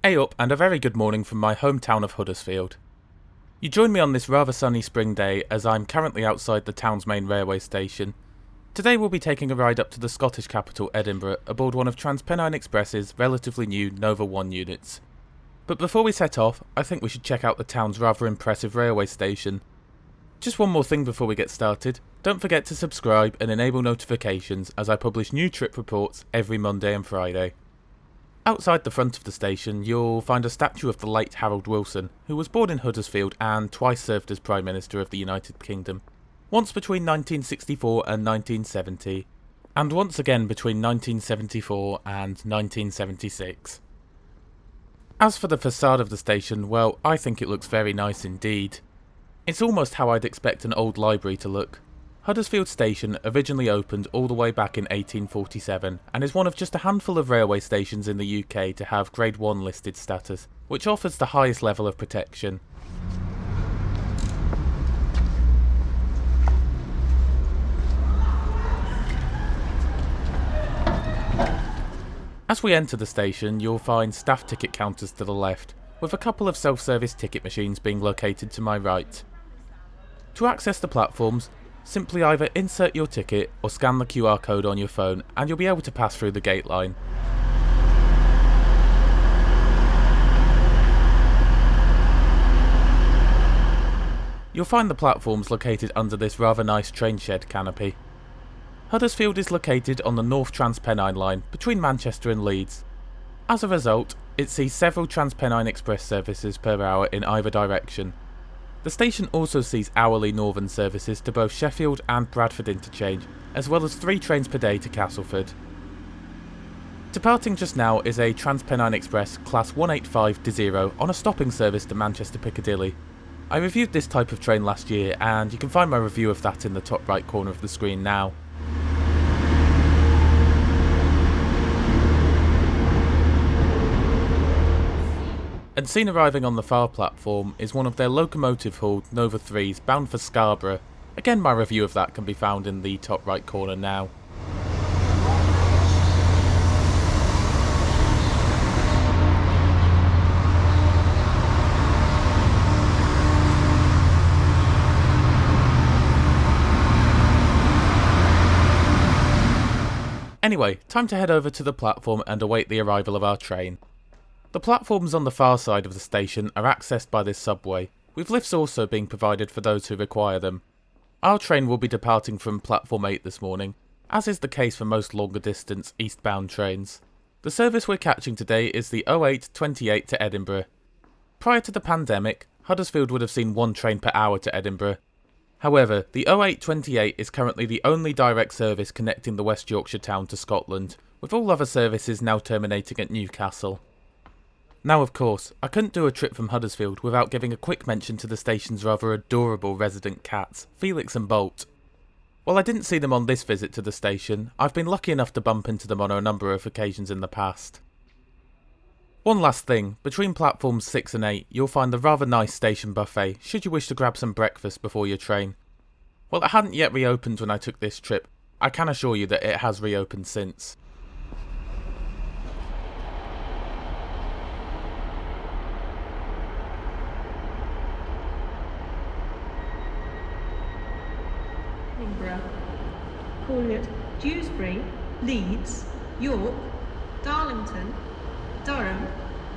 Hey up, and a very good morning from my hometown of Huddersfield. You join me on this rather sunny spring day as I'm currently outside the town's main railway station. Today we'll be taking a ride up to the Scottish capital Edinburgh aboard one of TransPennine Express's relatively new Nova 1 units. But before we set off, I think we should check out the town's rather impressive railway station. Just one more thing before we get started, don't forget to subscribe and enable notifications as I publish new trip reports every Monday and Friday. Outside the front of the station, you'll find a statue of the late Harold Wilson, who was born in Huddersfield and twice served as Prime Minister of the United Kingdom, once between 1964 and 1970, and once again between 1974 and 1976. As for the facade of the station, well, I think it looks very nice indeed. It's almost how I'd expect an old library to look. Huddersfield Station originally opened all the way back in 1847 and is one of just a handful of railway stations in the UK to have Grade 1 listed status, which offers the highest level of protection. As we enter the station, you'll find staff ticket counters to the left, with a couple of self-service ticket machines being located to my right. To access the platforms, simply either insert your ticket or scan the QR code on your phone and you'll be able to pass through the gate line. You'll find the platforms located under this rather nice train shed canopy. Huddersfield is located on the North TransPennine line between Manchester and Leeds. As a result, it sees several TransPennine Express services per hour in either direction. The station also sees hourly northern services to both Sheffield and Bradford interchange, as well as 3 trains per day to Castleford. Departing just now is a TransPennine Express Class 185-0 on a stopping service to Manchester Piccadilly. I reviewed this type of train last year and you can find my review of that in the top right corner of the screen now. And seen arriving on the far platform is one of their locomotive-hauled Nova 3s bound for Scarborough. Again, my review of that can be found in the top right corner now. Anyway, time to head over to the platform and await the arrival of our train. The platforms on the far side of the station are accessed by this subway, with lifts also being provided for those who require them. Our train will be departing from Platform 8 this morning, as is the case for most longer distance eastbound trains. The service we're catching today is the 0828 to Edinburgh. Prior to the pandemic, Huddersfield would have seen 1 train per hour to Edinburgh. However, the 0828 is currently the only direct service connecting the West Yorkshire town to Scotland, with all other services now terminating at Newcastle. Now of course, I couldn't do a trip from Huddersfield without giving a quick mention to the station's rather adorable resident cats, Felix and Bolt. While I didn't see them on this visit to the station, I've been lucky enough to bump into them on a number of occasions in the past. One last thing, between platforms 6 and 8 you'll find the rather nice station buffet should you wish to grab some breakfast before your train. While it hadn't yet reopened when I took this trip, I can assure you that it has reopened since. Edinburgh, calling at Dewsbury, Leeds, York, Darlington, Durham,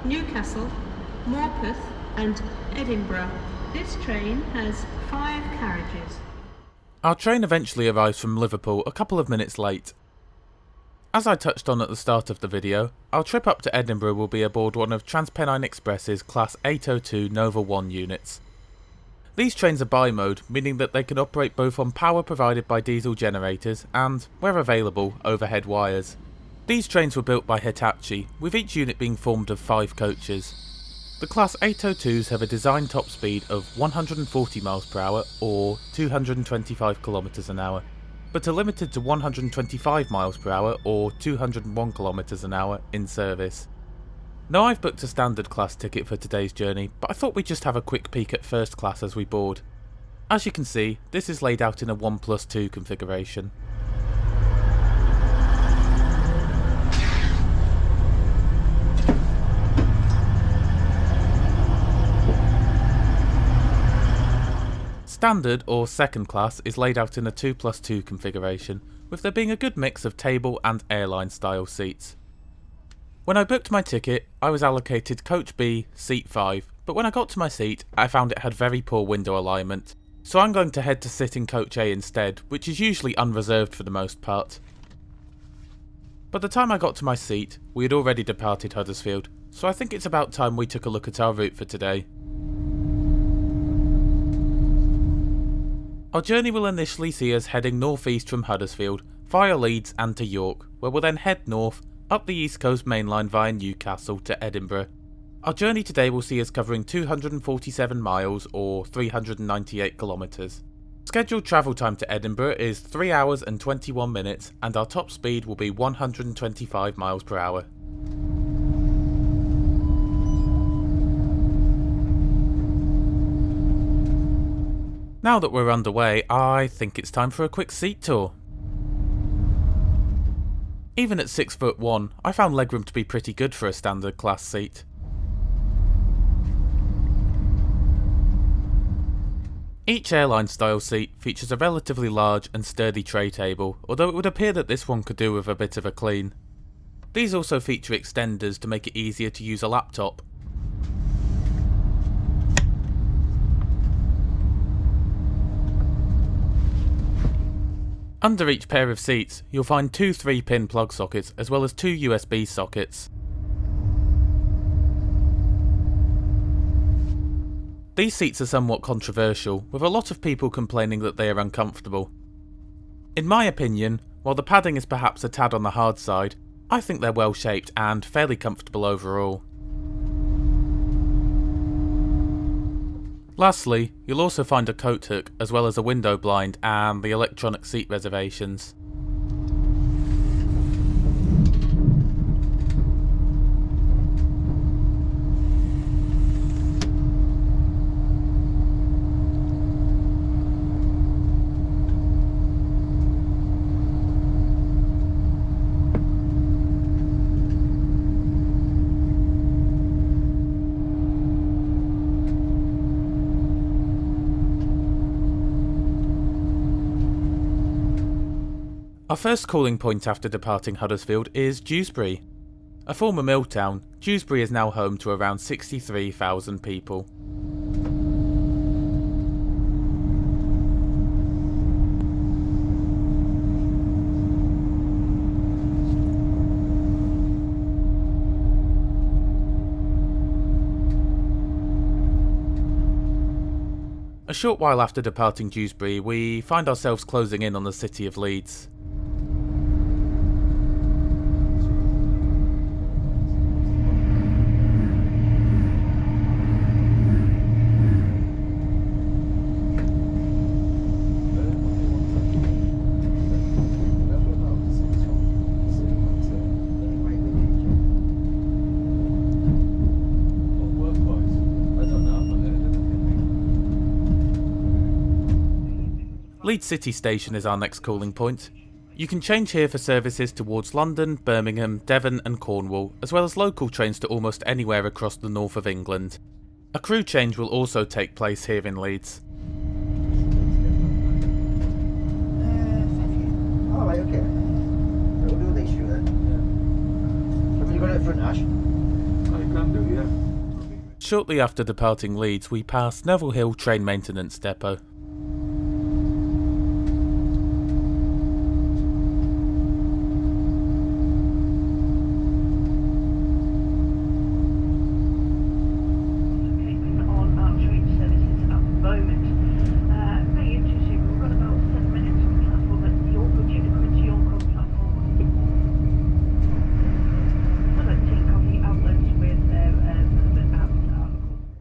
Newcastle, Morpeth and Edinburgh. This train has 5 carriages. Our train eventually arrives from Liverpool a couple of minutes late. As I touched on at the start of the video, our trip up to Edinburgh will be aboard one of TransPennine Express's Class 802 Nova 1 units. These trains are bi-mode, meaning that they can operate both on power provided by diesel generators and, where available, overhead wires. These trains were built by Hitachi, with each unit being formed of 5 coaches. The Class 802s have a design top speed of 140 mph or 225 km an hour, but are limited to 125 mph or 201 km an hour in service. Now I've booked a standard class ticket for today's journey, but I thought we'd just have a quick peek at first class as we board. As you can see, this is laid out in a 1+2 configuration. Standard or second class is laid out in a 2+2 configuration, with there being a good mix of table and airline style seats. When I booked my ticket, I was allocated Coach B, seat 5, but when I got to my seat, I found it had very poor window alignment, so I'm going to head to sit in Coach A instead, which is usually unreserved for the most part. By the time I got to my seat, we had already departed Huddersfield, so I think it's about time we took a look at our route for today. Our journey will initially see us heading northeast from Huddersfield, via Leeds and to York, where we'll then head north, up the East Coast main line via Newcastle to Edinburgh. Our journey today will see us covering 247 miles or 398 kilometres. Scheduled travel time to Edinburgh is 3 hours and 21 minutes and our top speed will be 125 miles per hour. Now that we're underway, I think it's time for a quick seat tour. Even at 6'1", I found legroom to be pretty good for a standard class seat. Each airline style seat features a relatively large and sturdy tray table, although it would appear that this one could do with a bit of a clean. These also feature extenders to make it easier to use a laptop. Under each pair of seats, you'll find two 3-pin plug sockets as well as two USB sockets. These seats are somewhat controversial, with a lot of people complaining that they are uncomfortable. In my opinion, while the padding is perhaps a tad on the hard side, I think they're well shaped and fairly comfortable overall. Lastly, you'll also find a coat hook as well as a window blind and the electronic seat reservations. Our first calling point after departing Huddersfield is Dewsbury. A former mill town, Dewsbury is now home to around 63,000 people. A short while after departing Dewsbury, we find ourselves closing in on the city of Leeds. Leeds City Station is our next calling point. You can change here for services towards London, Birmingham, Devon and Cornwall, as well as local trains to almost anywhere across the north of England. A crew change will also take place here in Leeds. Alright, okay. We'll do these through then. Have you got it front, Ash? I can do, yeah. Shortly after departing Leeds, we pass Neville Hill Train Maintenance Depot.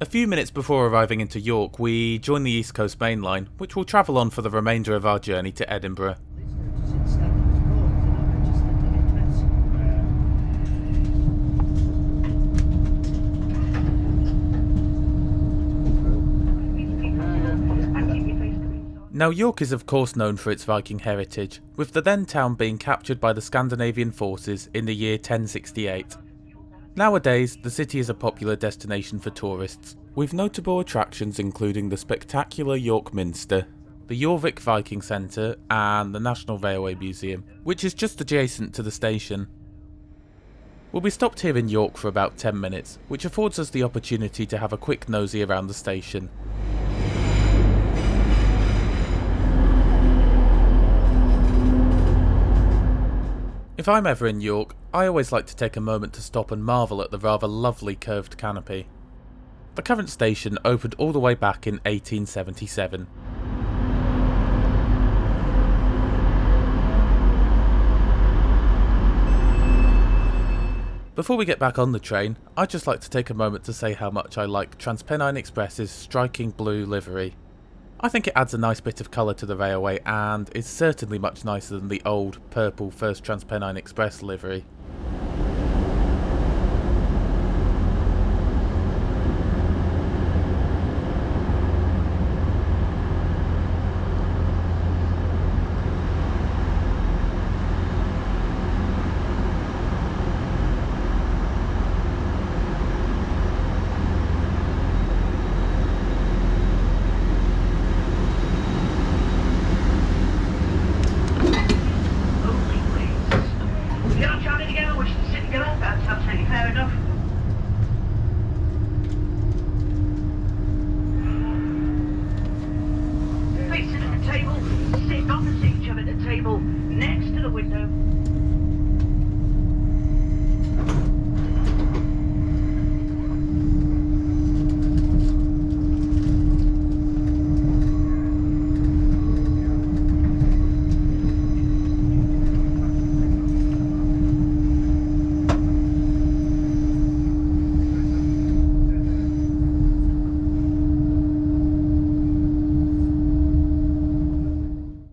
A few minutes before arriving into York, we join the East Coast Main Line, which will travel on for the remainder of our journey to Edinburgh. Now York is of course known for its Viking heritage, with the then town being captured by the Scandinavian forces in the year 1068. Nowadays, the city is a popular destination for tourists, with notable attractions including the spectacular York Minster, the Jorvik Viking Centre and the National Railway Museum, which is just adjacent to the station. We'll be stopped here in York for about 10 minutes, which affords us the opportunity to have a quick nosy around the station. If I'm ever in York, I always like to take a moment to stop and marvel at the rather lovely curved canopy. The current station opened all the way back in 1877. Before we get back on the train, I'd just like to take a moment to say how much I like TransPennine Express's striking blue livery. I think it adds a nice bit of colour to the railway and is certainly much nicer than the old purple first TransPennine Express livery.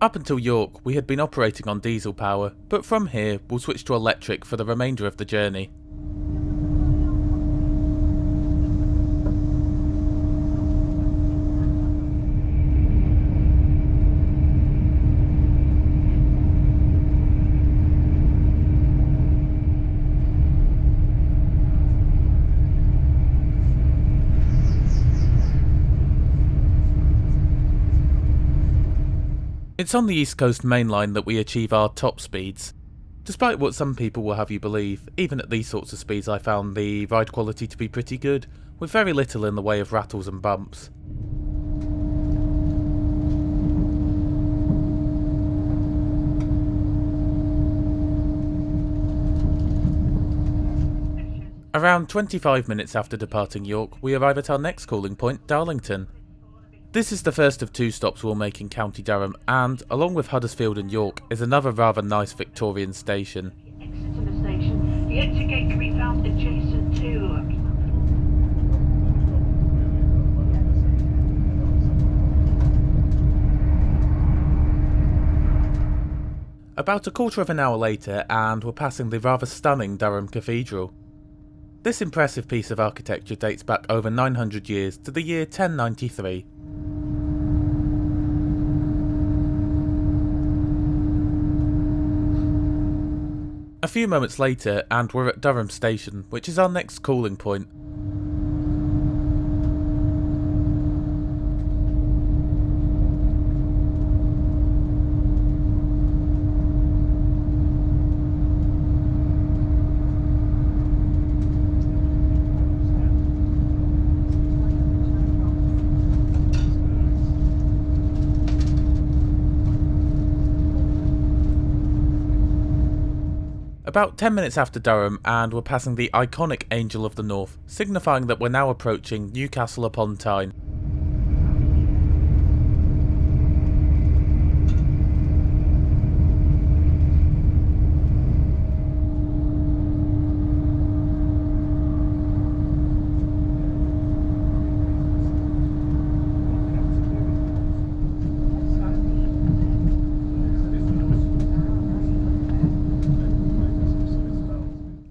Up until York, we had been operating on diesel power, but from here we'll switch to electric for the remainder of the journey. It's on the East Coast Main Line that we achieve our top speeds. Despite what some people will have you believe, even at these sorts of speeds I found the ride quality to be pretty good, with very little in the way of rattles and bumps. Around 25 minutes after departing York, we arrive at our next calling point, Darlington. This is the first of 2 stops we'll make in County Durham and, along with Huddersfield and York, is another rather nice Victorian station. Exit to the station. The exit gate can be found adjacent to... About a quarter of an hour later and we're passing the rather stunning Durham Cathedral. This impressive piece of architecture dates back over 900 years to the year 1093. A few moments later and we're at Durham Station, which is our next calling point. About 10 minutes after Durham and we're passing the iconic Angel of the North, signifying that we're now approaching Newcastle upon Tyne.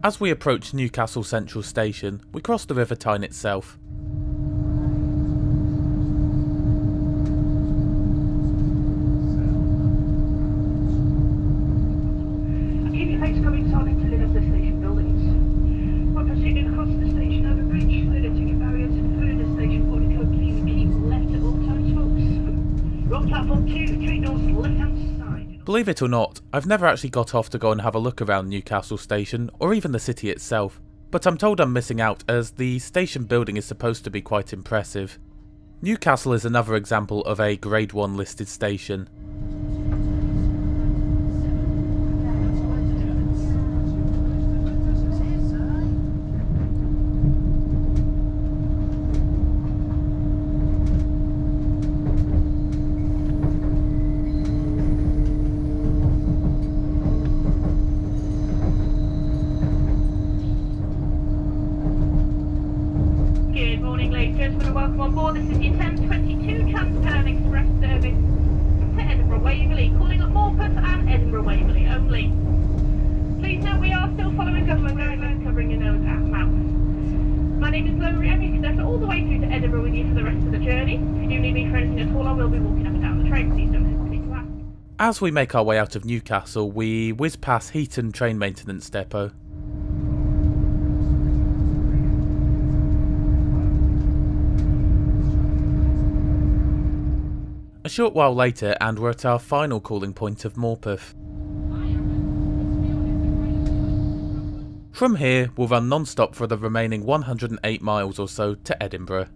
As we approach Newcastle Central Station, we cross the River Tyne itself. Keep your face coming solid to limit the station buildings. We're proceeding across the station over bridge, clear the ticket barriers, through the station Believe it or not, I've never actually got off to go and have a look around Newcastle station, or even the city itself, but I'm told I'm missing out as the station building is supposed to be quite impressive. Newcastle is another example of a Grade 1 listed station. Good morning, ladies and gentlemen, and welcome on board. This is your 10:22 TransPennine Express service to Edinburgh Waverley, calling at Morpeth and Edinburgh Waverley only. Please note we are still following government guidelines covering your nose and mouth. My name is Lilli, I'm your conductor all the way through to Edinburgh with you for the rest of the journey. If you do need me for anything at all, I will be walking up and down the train. Please don't hesitate to ask. As we make our way out of Newcastle, we whiz past Heaton train maintenance depot. A short while later and we're at our final calling point of Morpeth. From here, we'll run non-stop for the remaining 108 miles or so to Edinburgh.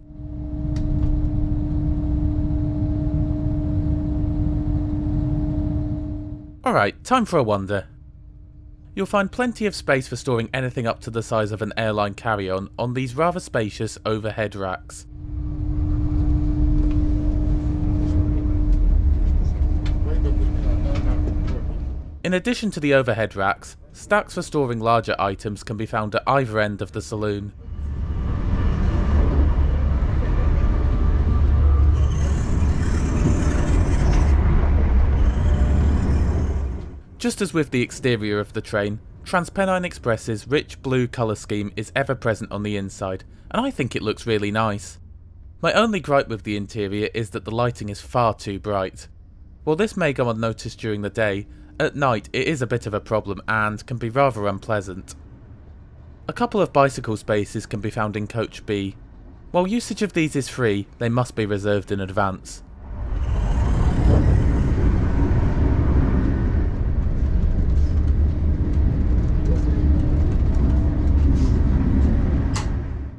Alright, time for a wonder. You'll find plenty of space for storing anything up to the size of an airline carry-on on these rather spacious overhead racks. In addition to the overhead racks, stacks for storing larger items can be found at either end of the saloon. Just as with the exterior of the train, TransPennine Express's rich blue colour scheme is ever present on the inside, and I think it looks really nice. My only gripe with the interior is that the lighting is far too bright. While this may go unnoticed during the day, at night it is a bit of a problem and can be rather unpleasant. A couple of bicycle spaces can be found in Coach B. While usage of these is free, they must be reserved in advance.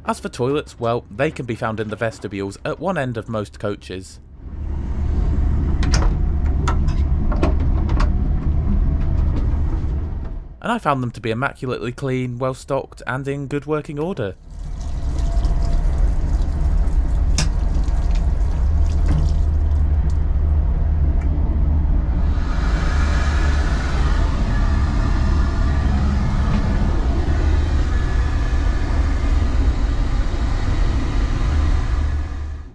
As for toilets, well, they can be found in the vestibules at one end of most coaches. And I found them to be immaculately clean, well stocked, and in good working order.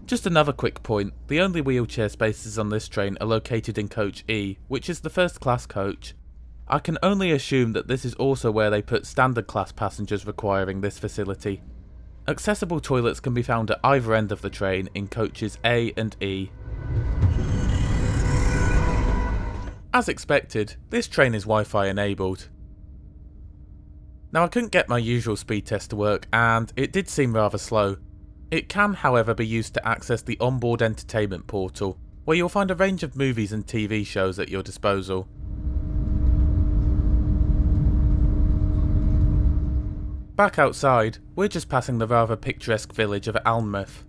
Just another quick point, the only wheelchair spaces on this train are located in Coach E, which is the first class coach. I can only assume that this is also where they put standard class passengers requiring this facility. Accessible toilets can be found at either end of the train in coaches A and E. As expected, this train is Wi-Fi enabled. Now I couldn't get my usual speed test to work and it did seem rather slow. It can however be used to access the onboard entertainment portal, where you'll find a range of movies and TV shows at your disposal. Back outside, we're just passing the rather picturesque village of Alnmouth.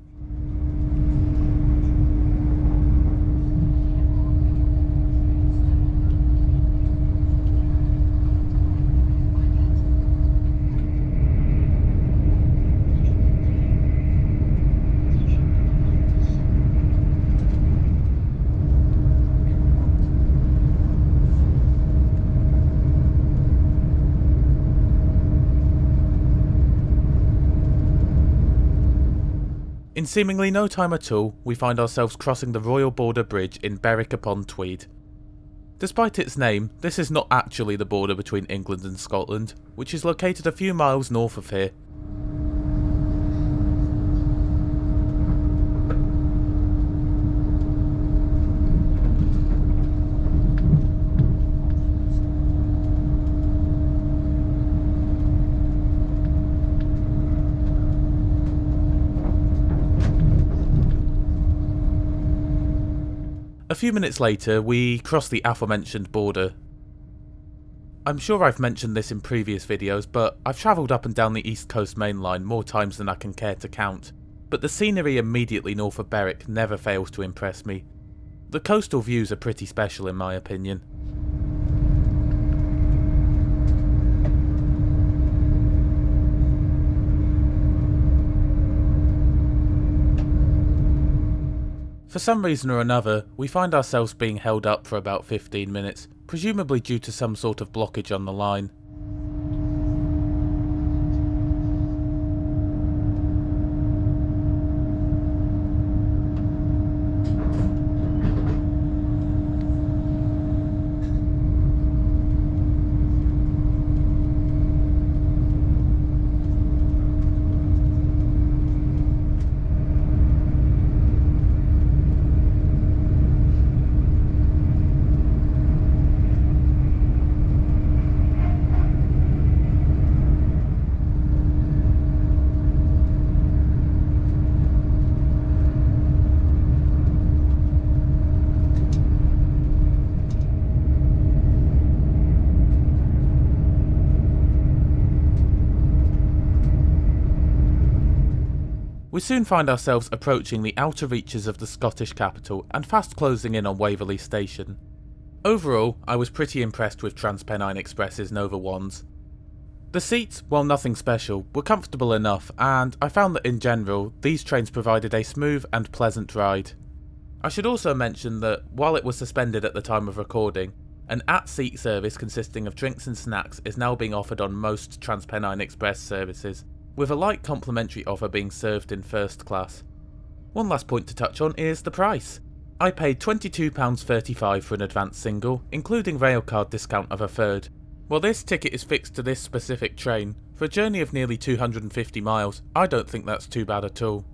In seemingly no time at all, we find ourselves crossing the Royal Border Bridge in Berwick upon Tweed. Despite its name, this is not actually the border between England and Scotland, which is located a few miles north of here. A few minutes later, we crossed the aforementioned border. I'm sure I've mentioned this in previous videos, but I've travelled up and down the East Coast main line more times than I can care to count, but the scenery immediately north of Berwick never fails to impress me. The coastal views are pretty special in my opinion. For some reason or another, we find ourselves being held up for about 15 minutes, presumably due to some sort of blockage on the line. We soon find ourselves approaching the outer reaches of the Scottish capital and fast closing in on Waverley Station. Overall, I was pretty impressed with TransPennine Express's Nova 1s. The seats, while nothing special, were comfortable enough, and I found that in general, these trains provided a smooth and pleasant ride. I should also mention that, while it was suspended at the time of recording, an at-seat service consisting of drinks and snacks is now being offered on most TransPennine Express services, with a light complimentary offer being served in first class. One last point to touch on is the price. I paid £22.35 for an advanced single, including railcard discount of a third. While this ticket is fixed to this specific train, for a journey of nearly 250 miles, I don't think that's too bad at all.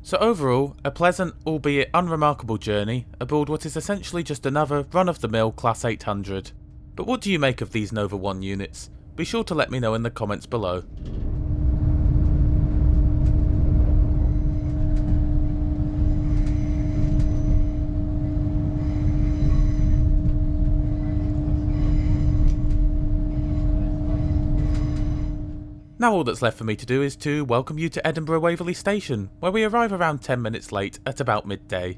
So overall, a pleasant, albeit unremarkable journey aboard what is essentially just another run-of-the-mill Class 800. But what do you make of these Nova 1 units? Be sure to let me know in the comments below. Now all that's left for me to do is to welcome you to Edinburgh Waverley Station, where we arrive around 10 minutes late at about midday.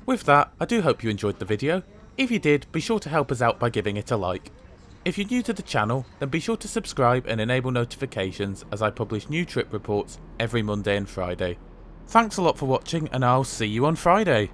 With that, I do hope you enjoyed the video. If you did, be sure to help us out by giving it a like. If you're new to the channel, then be sure to subscribe and enable notifications as I publish new trip reports every Monday and Friday. Thanks a lot for watching, and I'll see you on Friday.